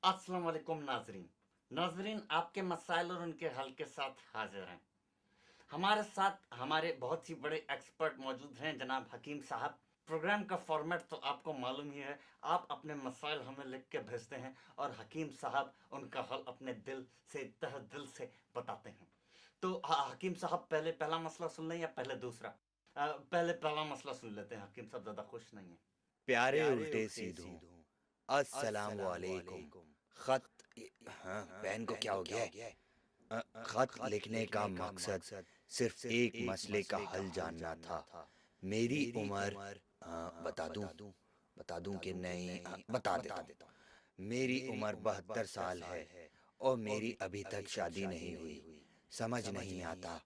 अस्सलाम वालेकुम नाजरीन। नाजरीन, आपके मसाइल और उनके हल के साथ हाजिर हैं। हमारे साथ हमारे बहुत ही बड़े एक्सपर्ट मौजूद हैं, जनाब हकीम साहब। प्रोग्राम का फॉर्मेट तो आपको मालूम ही है। आप अपने मसाइल हमें लिख के भेजते हैं और हकीम साहब उनका हल अपने दिल से, तह दिल से बताते हैं। तो हकीम साहब, पहले पहला मसला सुन लें या पहले दूसरा? पहले पहला मसला सुन लेते हैं। हकीम साहब ज़्यादा खुश नहीं है। प्यारे उल्टे सीधों, अस्सलाम वालेकुम। खत हाँ, बहन को क्या हो गया है? खत लिखने का मकसद सिर्फ एक मसले का हल जानना था। मेरी उम्र बता दूं कि नहीं? बता देता हूँ। मेरी उम्र 72 साल है और मेरी अभी तक शादी नहीं हुई। समझ नहीं आता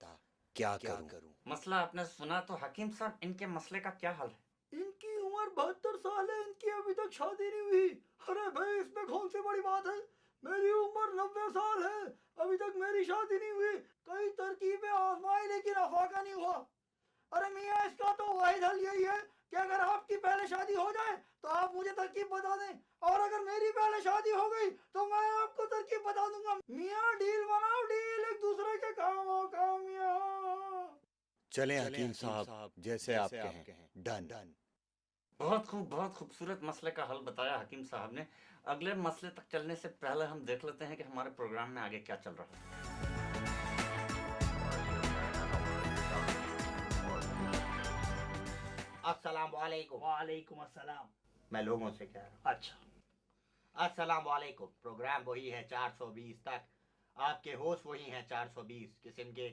क्या करूं। मसला आपने सुना तो हकीम साहब, इनके मसले का क्या हल है? इनकी उम्र 72 साल है, इनकी अभी तक शादी नहीं हुई। अरे भाई, इसमें कौन सी बड़ी बात है? मेरी उम्र 90 साल है, अभी तक मेरी शादी नहीं हुई। कई तरकीबें आजमाई लेकिन अफाका नहीं हुआ। अरे मियाँ, इसका तो वाहिद हल यही है कि अगर आपकी पहले शादी हो जाए तो आप मुझे तरकीब बता दें, और अगर मेरी पहले शादी हो गई तो मैं आपको तरकीब बता दूंगा। मियाँ, डील बनाओ, डील, एक दूसरे के काम आओ काम मियाँ। चलें हकीम साहब, जैसे आप कहें। डन। बहुत खूब, बहुत खूबसूरत मसले का हल बताया हकीम साहब ने। अगले मसले तक चलने से पहले हम देख लेते हैं कि हमारे प्रोग्राम में आगे क्या चल रहा है। अस्सलाम वालेकुम। वालेकुम अस्सलाम। मैं लोगों से कह रहा हूँ। अच्छा। अस्सलाम वालेकुम। प्रोग्राम वही है 420 तक। आपके होस्ट वही हैं 420 किस्म के।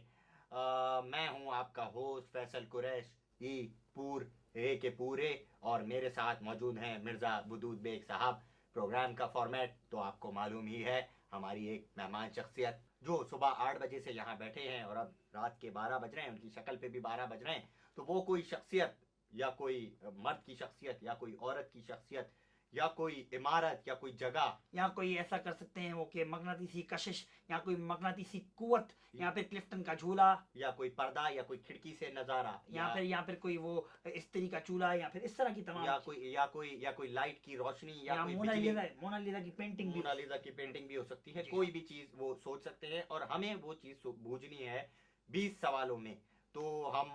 मैं हूँ आपका होस्ट फैसल कुरैश ई पूर ए के पूरे, और मेरे साथ मौजूद हैं मिर्ज़ा बुदूद बेग साहब। प्रोग्राम का फॉर्मेट तो आपको मालूम ही है। हमारी एक मेहमान शख्सियत जो सुबह 8 बजे से यहाँ बैठे हैं और अब रात के 12 बज रहे हैं, उनकी शक्ल पे भी 12 बज रहे हैं। तो वो कोई शख्सियत, या कोई मर्द की शख्सियत, या कोई औरत की शख्सियत, या कोई इमारत, या कोई जगह, यहाँ कोई ऐसा कर सकते हैं वो कि मगनातीसी कशिश, या कोई मगनातीसी कुवत, यहाँ पे क्लिफ्टन का झूला, या कोई पर्दा, या कोई खिड़की से नजारा, यहाँ फिर कोई वो इस्त्री का चूल्हा, या फिर इस तरह की तमाम, या कोई लाइट की रोशनी, या कोई मोनालिसा की पेंटिंग भी, मोनालिसा की पेंटिंग भी हो सकती है। कोई भी चीज वो सोच सकते हैं और हमें वो चीज बूझनी है 20 सवालों में। तो हम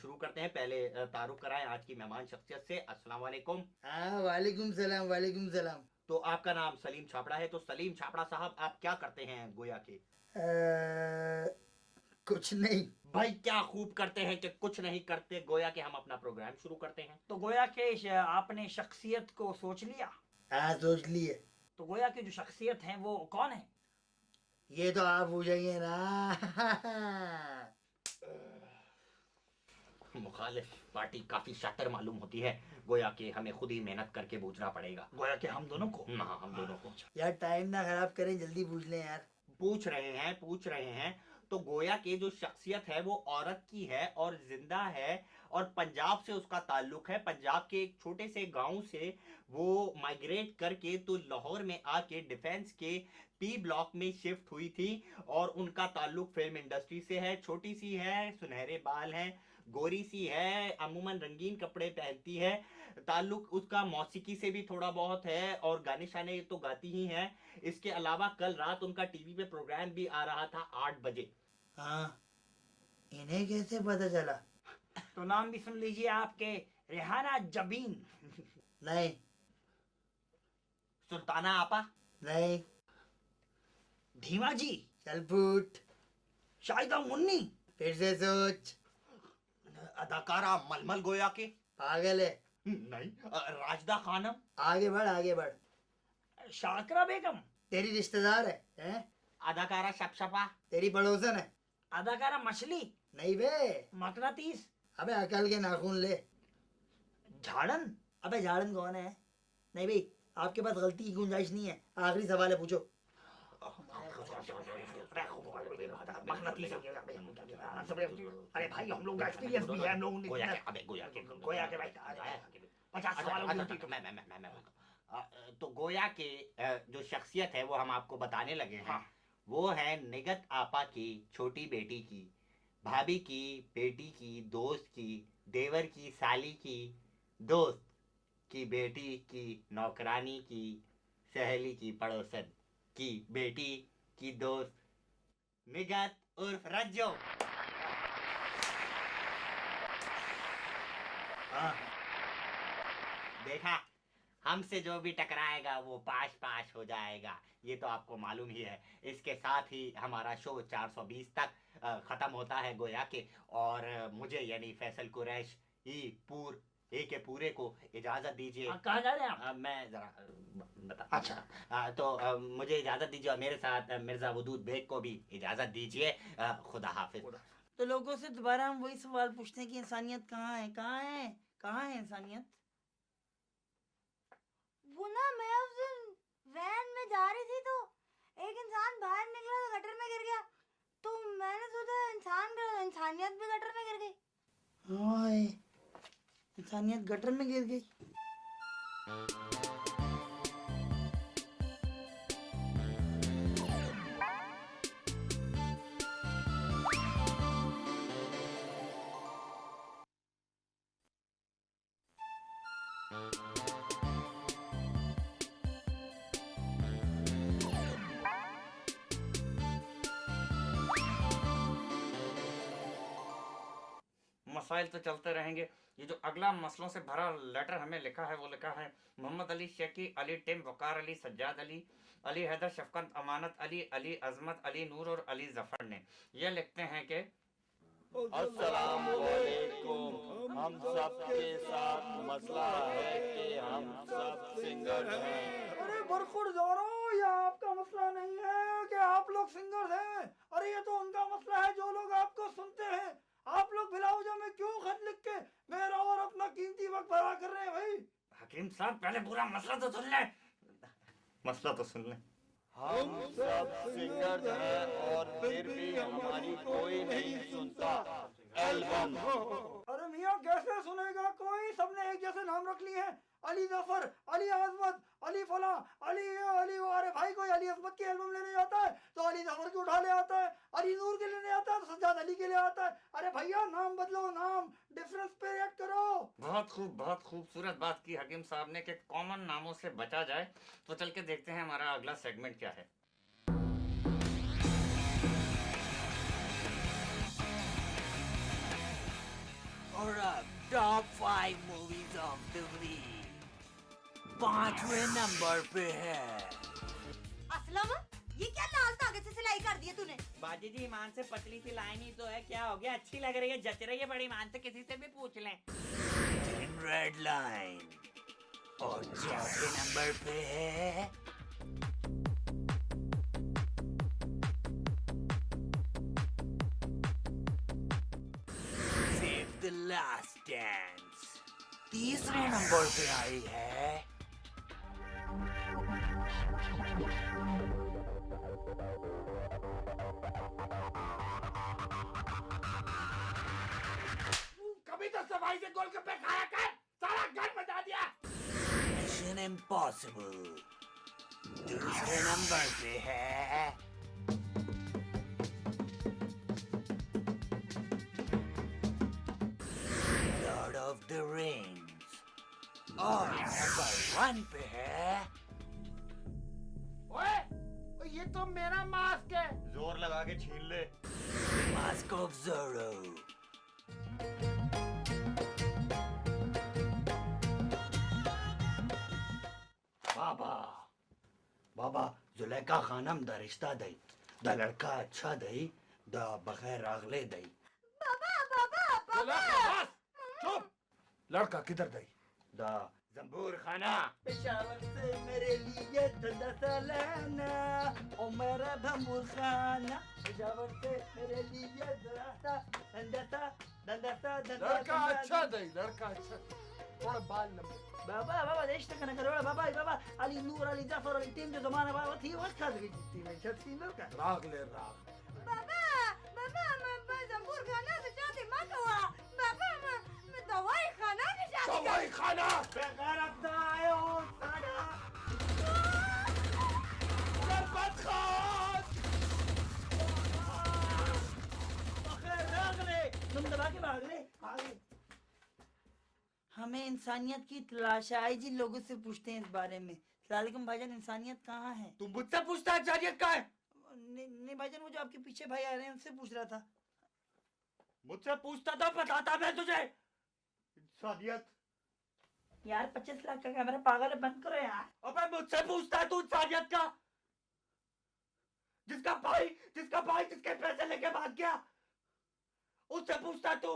शुरू करते हैं। पहले तारुफ कराएं आज की मेहमान शख्सियत से। अस्सलाम वालेकुम। हाँ, वालेकुम सलाम, वालेकुम सलाम। तो आपका नाम सलीम छापड़ा है। तो सलीम छापड़ा साहब, आप क्या करते हैं गोया के? कुछ नहीं भाई, क्या खूब करते हैं कि कुछ नहीं करते। गोया के हम अपना प्रोग्राम शुरू करते हैं। तो गोया के आपने शख्सियत को सोच लिया? हाँ, सोच लिए। तो गोया की जो शख्सियत है वो कौन है? ये तो आप पूछेंगे ना। मुखालिफ पार्टी काफी शातिर मालूम होती है। गोया के हमें खुद ही मेहनत करके बूझना पड़ेगा। गोया के हम दोनों को? हाँ, हम दोनों को। यार, टाइम ना खराब करें, जल्दी पूछ लें यार। पूछ रहे हैं। तो गोया के जो शख्सियत है वो औरत की है और जिंदा है, और पंजाब से उसका ताल्लुक है। पंजाब के एक छोटे से गांव से वो माइग्रेट करके तो लाहौर में आके डिफेंस के पी ब्लॉक में शिफ्ट हुई थी, और उनका ताल्लुक फिल्म इंडस्ट्री से है। छोटी सी है, सुनहरे बाल हैं, गोरी सी है, अमूमन रंगीन कपड़े पहनती है। ताल्लुक उसका मौसीकी से भी थोड़ा बहुत है, और गाने शाने तो गाती ही हैं। इसके अलावा कल रात उनका टीवी पे प्रोग्राम भी आ रहा था 8 बजे। हाँ, इन्हें कैसे पता चला? तो नाम भी सुन लीजिए आपके, रेहाना जबीन। नहीं। सुल्ताना आपा? नहीं। धीमा जी? चल फूट। शाहिदा मुन्नी? फिर से सोच। अदाकारा मलमल गोया के? पागल है। नहीं। राजदा खानम? आगे बढ़, आगे बढ़। शाकरा बेगम? तेरी रिश्तेदार है, हैं? अदाकारा शपशपा? तेरी पड़ोसन है। अदाकारा मछली? नहीं बे। मकनातीस? अबे अकल के नाखून ले। झाड़न? अबे झाड़न कौन है? नहीं भाई, आपके पास गलती की गुंजाइश नहीं है। आखिरी सवाल है, पूछो। अरे भाई, हम लोग का एक्सपीरियंस भी है, हम लोग गोया के, अबे गोया के, गोया के भाई 50 सवालों की होती। तो गोया के जो शख्सियत है वो हम आपको बताने लगे हैं। हाँ। वो है निगत आपा की छोटी बेटी की, भाभी की बेटी की, दोस्त की, देवर की साली की, दोस्त की बेटी की, नौकरानी की, सहेली की पड़ोसन की बेटी की दोस्त निगत उर्फ रज्जो। हाँ, देखा, हमसे जो भी टकराएगा वो पाश पाश हो जाएगा, ये तो आपको मालूम ही है। इसके साथ ही हमारा शो 420 तक खत्म होता है गोया के, और मुझे यानी फैसल कुरैश के पूरे को इजाजत दीजिए। कहाँ जा रहे हैं आप? मैं जरा बता। अच्छा। तो मुझे इजाजत दीजिए, और मेरे साथ मिर्जा वदूद बेग को भी इजाजत दीजिए। खुदा हाफिज। तो लोगों से दोबारा हम वही सवाल पूछते हैं कि इंसानियत कहाँ है, कहाँ है, कहाँ है इंसानियत? वो ना, मैं उस दिन वैन में जा रही थी तो एक इंसान बाहर निकला तो गटर में गिर गया, तो मैंने सोचा इंसानियत भी गटर में गिर गई। हाय, इंसानियत गटर में गिर गई। मसाइल तो चलते रहेंगे। ये जो अगला मसलों से भरा लेटर हमें लिखा है, वो लिखा है मोहम्मद अली शेखी, अली टिम, वकार अली, सज्जाद अली, अली हैदर, शफकत, अमानत अली, अली अजमत, अली नूर और अली जफर ने। ये लिखते हैं कि अस्सलाम वालेकुम। हम सब के साथ मसला है कि हम सब सिंगल हैं। अरे बरखुर जारो, ये आपका मसला नहीं है कि आप लोग सिंगर्स हैं। अरे ये तो उनका मसला है जो लोग आपको सुनते हैं। आप लोग बिलावजा में क्यों खत लिख के मेरा और अपना कीमती वक्त बर्बाद कर रहे हैं भाई? हकीम साहब पहले पूरा मसला तो सुन ले। मसला तो सुन ले। हम सब सिंगल हैं और फिर भी हमारी कोई नहीं सुनता। एल्बम अरे मियाँ कैसे सुनेगा कोई? सबने एक जैसे नाम रख लिए हैं, अली जफर, अली आजमत, अली फला, अली अली। अरे भाई, कोई अली अजमत की एल्बम लेने जाता है तो अली जफर की उठा ले आता है, अली नूर के लेने आता है तो सज्जाद अली के ले आता है। अरे भैया नाम बदलो, नाम डिफरेंस पे रिएक्ट करो। बहुत खूब, बहुत खूबसूरत बात की हकीम साहब ने कि कॉमन नामों से बचा जाए। तो चल के देखते हैं हमारा अगला सेगमेंट क्या है। और अब top 5 movies of the week 5वें नंबर पे है। असलम, ये क्या लाल धागे से सिलाई कर दी है तूने? बाजी जी, ईमान से पतली सी लाइन ही तो है, क्या हो गया? अच्छी लग रही है, जच रही है बड़ी। ईमान से किसी से भी पूछ लें। Red line. और चौथे नंबर पे है सेव द लास्ट डांस। तीसरे नंबर पे आई है कभी तो सफाई से गोलगप्पे खाया कर, सारा घर बजा दिया। Mission impossible. दूसरे नंबर पे है लॉर्ड ऑफ द रिंग्स। और नंबर 1 पे है ओए, ये तो मेरा मास्क है। जोर लगा के छीन ले। Mask off Zorro. बाबा बाबा, जुलेखा खानम द रिश्ता दई, द लड़का अच्छा दई, द बगैर अगले दई। पापा पापा पापा। चुप, लड़का किधर गई? द जंबूर खाना। पेशावर से मेरे लिए ठंडा सा लाना, ओ मेरा भंबूर खाना। पेशावर से मेरे लिए ठंडा सा लड़का अच्छा दई, लड़का अच्छा। थोड़ा बाल लंबे। बाबा बाबा देश तक ना करो बाबा बाबा अली नूर अली जफर अली टीम जो जमाना बाबा थी वो खा गई थी मैं छत्ती लड़का राग ले राग। पापा पापा, मैं जंबूर खाना से शादी मत हुआ। पापा, मैं दवाई खाना से शादी कर। दवाई खाना। बेकार अपना आए हो सारा बरबाद खान। बगैर अगले तुम दबा के भाग ले। हमें इंसानियत की तलाश है। आई जी लोगों से पूछते हैं इस बारे में। सलामुअलैकुम भाईजान, इंसानियत कहाँ है? तुम मुझसे पूछता है इंसानियत कहाँ है? नहीं भाईजान, वो जो आपके पीछे भाई आ रहे हैं उनसे पूछ रहा था। मुझसे पूछता तो बताता मैं तुझे इंसानियत। यार 25 लाख का कैमरा पागल है, बंद करो यार। अबे मुझसे पूछता है तू इंसानियत का? जिसका भाई जिसके पैसे लेके भाग गया उससे पूछता है तू?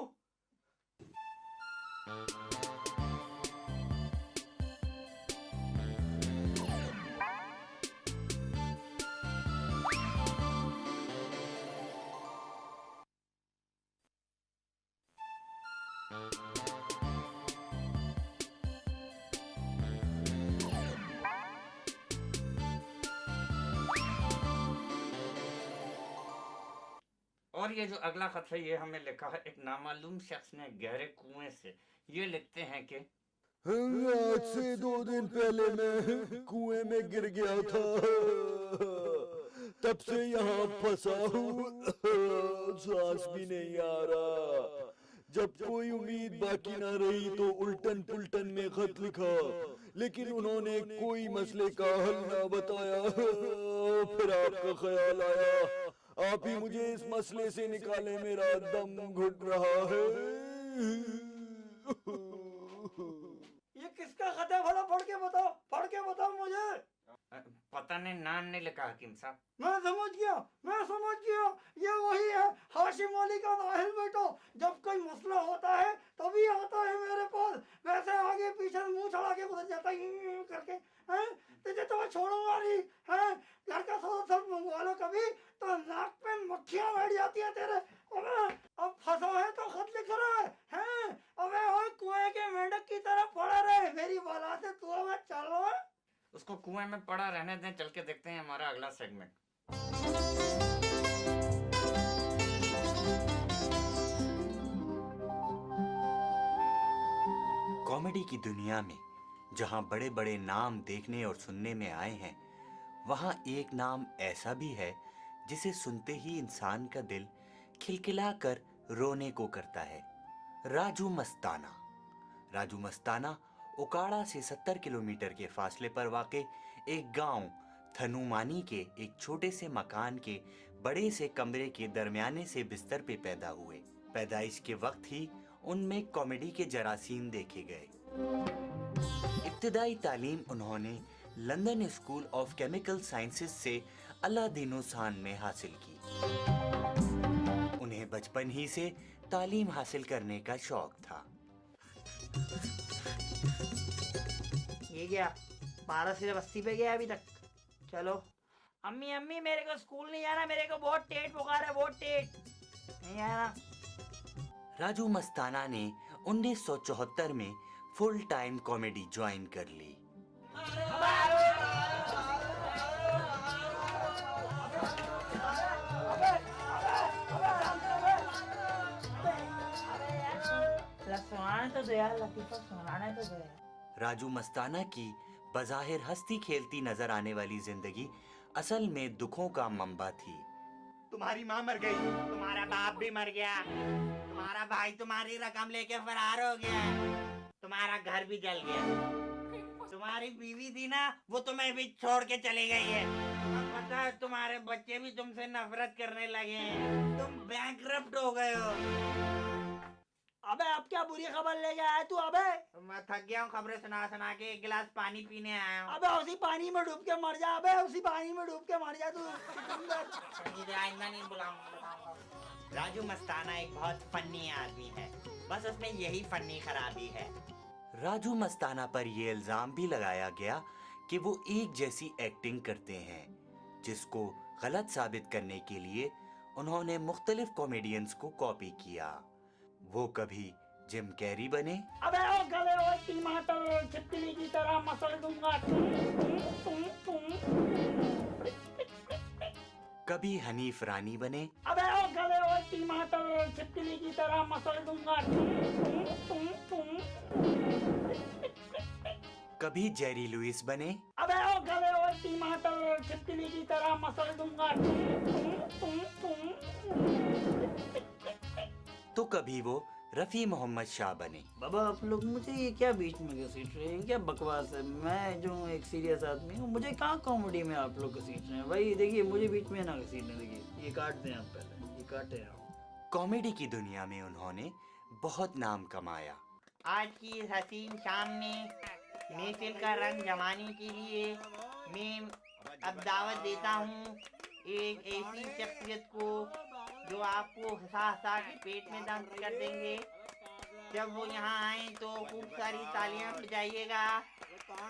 और ये जो अगला खत है ये हमें लिखा है एक नामालूम शख्स ने गहरे कुएं से। ये लिखते हैं कि आज से 2 दिन पहले मैं कुएं में गिर गया था, तब से यहाँ फंसा हूँ, सांस भी नहीं आ रहा। जब कोई उम्मीद बाकी ना रही तो उल्टन पुल्टन में खत लिखा, लेकिन उन्होंने कोई मसले का हल ना बताया। फिर आपका ख्याल आया, आप ही मुझे इस मसले से निकाले, मेरा दम घुट रहा है। ये किसका खत है भला? पढ़ के बताओ मुझे। पता नहीं, नाम नहीं लिखा हकीम साहब। मैं समझ गया, ये वही है हाशिम अली का नाहिल बेटो। जब कोई मसला होता है तभी आता है मेरे पास, वैसे आगे पीछे मुंह चढ़ा के गुजर जाता है करके। हैं तुझे तो मैं छोड़ूंगा नहीं। हैं घर का सब मंगवा लो कभी तो नाक पे मक्खियां बैठ जाती है तेरे। अब फंसा है तो खत लिख रहा है। अबे ओए कुएं के मेंढक की तरह पड़ा रहे, मेरी बला से तू अब चल रहा है। उसको कुएं में पड़ा रहने दें, चल के देखते हैं हमारा अगला सेगमेंट। कॉमेडी की दुनिया में जहां बड़े बड़े नाम देखने और सुनने में आए हैं, वहां एक नाम ऐसा भी है जिसे सुनते ही इंसान का दिल खिलखिलाकर रोने को करता है। राजू मस्ताना। राजू मस्ताना ओकाड़ा से 70 किलोमीटर के फासले पर वाक़े एक गांव थनुमानी के एक छोटे से मकान के बड़े से कमरे के दरमियाने से बिस्तर पे पैदा हुए। पैदाइश के वक्त ही उनमें कॉमेडी के जरासीम देखे गए। इब्तिदाई तालीम उन्होंने London school of chemical sciences से अलादीनोसान में हासिल की। उन्हें बचपन ही से तालीम हासिल करने का शौक था। ये गया 12 से 80 पे गया अभी तक। चलो अम्मी मेरे को स्कूल नहीं जाना, मेरे को बहुत टेट बुखार है, बहुत टेट नहीं जाना। राजू मस्ताना ने 1974 में फुल टाइम कॉमेडी ज्वाइन कर ली। सुनाने तो दो यार लतीफा, सुनाने तो दो यार। राजू मस्ताना की बज़ाहिर हंसती खेलती नजर आने वाली जिंदगी असल में दुखों का मंबा थी। तुम्हारी माँ मर गई, तुम्हारा बाप भी मर गया, तुम्हारा भाई तुम्हारी रकम लेके फरार हो गया, तुम्हारा घर भी जल गया, तुम्हारी बीवी थी ना वो तुम्हें भी छोड़ के चली गई है। अब पता है तुम्हारे बच्चे भी तुमसे नफरत करने लगे हैं, तुम बैंकरप्ट हो गए हो। अबे अब क्या बुरी खबर ले गया है तू? अबे मैं थक गया हूँ खबरें सुना सुना के, एक गिलास पानी पीने आया हूँ। अबे उसी पानी में डूब के मर जा, अबे उसी पानी में डूब के मर जा तू। आइंदा नहीं बुलाऊंगा। राजू मस्ताना एक बहुत फनी आदमी है, बस उसमें यही फनी खराबी है। राजू मस्ताना पर यह इल्जाम भी लगाया गया कि वो एक जैसी एक्टिंग करते हैं, जिसको गलत साबित करने के लिए उन्होंने मुख्तलिफ कॉमेडियंस को कॉपी किया। वो कभी जिम कैरी बने, अबे ओ गले ओ टमाटर छिपकली की तरह मसल दूंगा, कभी हनीफ रानी बने, अबे ओ गले ओ टमाटर छिपकली की तरह मसल दूंगा, कभी जेरी लुइस बने, अबे ओ गले ओ टमाटर छिपकली की तरह मसल दूंगा, तो कभी वो रफ़ी मोहम्मद शाह बने। बाबा आप लोग मुझे ये क्या बीच में घसीट रहे हैं, क्या बकवास है। मैं जो एक सीरियस आदमी हूँ, मुझे कहाँ कॉमेडी में आप लोग घसीट रहे हैं। भाई देखिए मुझे बीच में ना घसीटने, देखिए ये काट दें आप, पहले ये काटे आप। कॉमेडी की दुनिया में उन्होंने बहुत नाम कमाया। आज की इस हसीन शाम में महफिल का रंग जमाने के लिए मैं अब दावत देता हूँ एक ऐसी शख्सियत को जो आपको हंसा हंसा के पेट में दम कर देंगे। जब वो यहाँ आए तो खूब सारी तालियां बजाइएगा।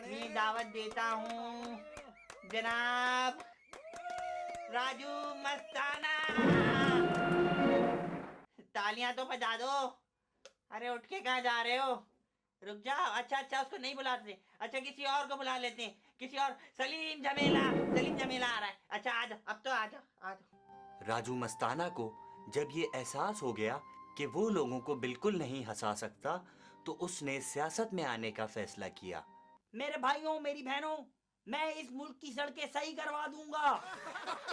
मैं दावत देता हूँ जनाब राजू मस्ताना। तालियां तो बजा दो। अरे उठ के कहाँ जा रहे हो? रुक जाओ। अच्छा उसको नहीं बुलाते। अच्छा किसी और को बुला लेते हैं, किसी और। सलीम जमेला आ रहा है। अच्छा आ जाओ, अब तो आ जाओ। राजू मस्ताना को जब ये एहसास हो गया कि वो लोगों को बिल्कुल नहीं हंसा सकता, तो उसने सियासत में आने का फैसला किया। मेरे भाइयों मेरी बहनों, मैं इस मुल्क की सड़कें सही करवा दूंगा।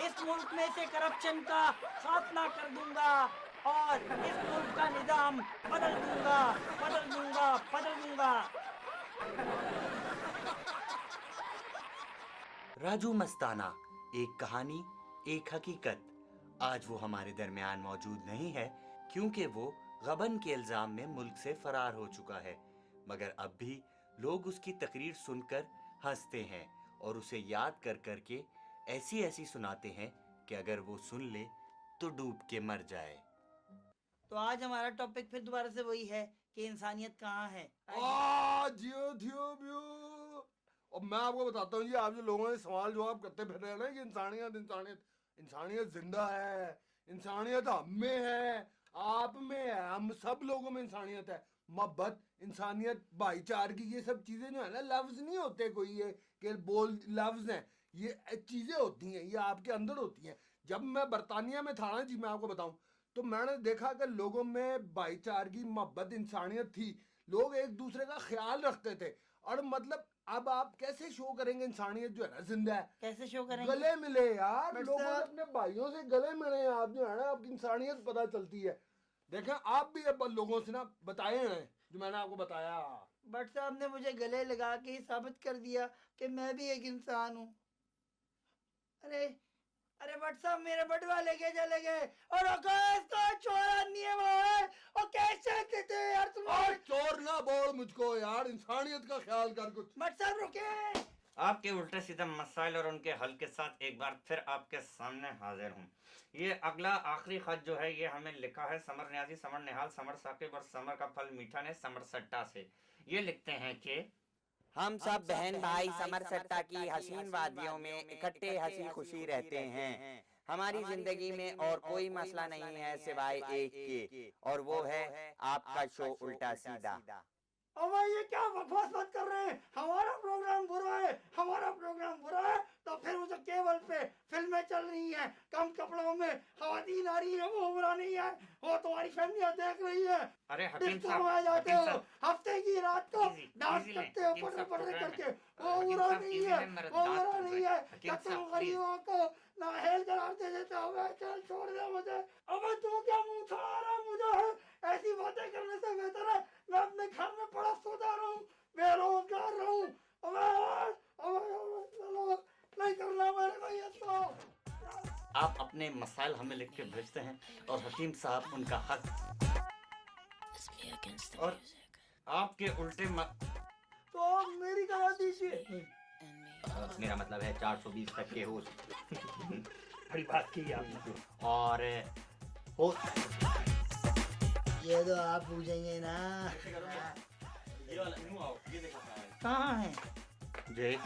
इस मुल्क में से करप्शन का खात्मा कर दूंगा और इस मुल्क का निजाम बदल दूंगा। राजू मस्ताना, एक कहानी, एक हकीकत। आज वो हमारे दरमियान मौजूद नहीं है क्योंकि वो गबन के इल्जाम में मुल्क से फरार हो चुका है, मगर अब भी लोग उसकी तकरीर सुनकर हंसते हैं और उसे याद कर करके ऐसी सुनाते हैं कि अगर वो सुन ले तो डूब के मर जाए। तो आज हमारा टॉपिक फिर दोबारा से वही है कि इंसानियत कहाँ है। जियो जियो बियो। और मैं आपको बताता हूँ जी, आप जो लोगों ने सवाल जवाब करते फिर रहे हैं ना कि इंसानियत जिंदा है, इंसानियत हम में है, आप में है, हम सब लोगों में इंसानियत है। मोहब्बत, इंसानियत, भाईचारगी, ये सब चीजें जो है ना, लफ्ज नहीं होते कोई ये कि बोल लफ्ज हैं, ये चीजें होती हैं, ये आपके अंदर होती हैं। जब मैं बरतानिया में था ना जी, मैं आपको बताऊं, तो मैंने देखा कि लोगों में भाईचारगी, मोहब्बत, इंसानियत थी। लोग एक दूसरे का ख्याल रखते थे। और मतलब अब आप कैसे शो करेंगे इंसानियत जो है ना जिंदा है? कैसे शो करेंगे? गले मिले यार, बट लोगों सर- से अपने भाइयों से गले मिले, आप जो है ना, आपकी इंसानियत पता चलती है। देखें आप भी अब लोगों से ना बताए हैं जो मैंने आपको बताया। भट्ट साहब ने मुझे गले लगा के ही साबित कर दिया कि मैं भी एक इंसान हूँ। अरे भट्ट साहब मेरे बटवा लेके चले गए और आकाश का चोर आदमी है वो है। और कैसे देते यार तुम? और चोर ना बोल मुझको यार, इंसानियत का ख्याल कर कुछ। भट्ट साहब रुके। आपके उल्टे सीधे मसाइल और उनके हल के साथ एक बार फिर आपके सामने हाजिर हूँ। ये अगला आखिरी खत जो है ये हमें लिखा है समर न्याजी, समर निहाल, समर साकिब और समर का फल मीठा ने समर सट्टा से। ये लिखते हैं कि हम सब बहन भाई समर सट्टा की हसीन वादियों में इकट्ठे हंसी खुशी रहते हैं। हमारी जिंदगी में और कोई मसला नहीं है सिवाय एक के, और वो है आपका शो उल्टा सीधा। अब ये क्या बकवास बात कर रहे हैं? हमारा प्रोग्राम बुरा है तो फिर मुझे केबल पे फिल्में चल रही हैं कम कपड़ों में, खवातीन आ रही है, वो बुरा नहीं है, वो तुम्हारी फैमिली देख रही है। अरे हकीम डिस्को साहब, में जाते हकीम हो साहब, हफ्ते की रात को easy, डांस easy करते लें, हो हकीम पटरे साहब, पटरे प्रोग्राम करके, है। वो हकीम बुरा साहब, नहीं easy है, लें, मेरा वो दांत बुरा टूट नहीं रहा है। है। हकीम जब तुम साहब, गरीबों को नाहेल करार दे देते हो, चल छोड़ दे मुझे। अब तू क्या मुंह छुड़ा रहा मुझे है? ऐसी बातें करने से बेहतर है मैं अपने घर में पड़ा सोता रहूं, बेरोजगार रहूं। नहीं करना मेरे को ये तो। आप अपने मसाइल हमें लिख के भेजते हैं और हकीम साहब उनका हक और आपके उल्टे तो मेरी करा दीजिए। मेरा मतलब है 420 तक के होश। बड़ी बात की आपने। और हो ये तो आप पूछेंगे ना कहाँ है? जी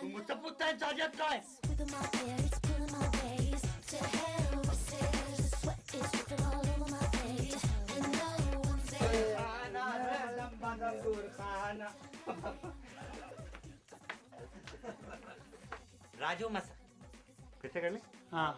मुझसे पूछता है इजाजत का है। राजू मसा फिर से कर ले। हाँ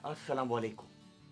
अस्सलाम वालेकुम।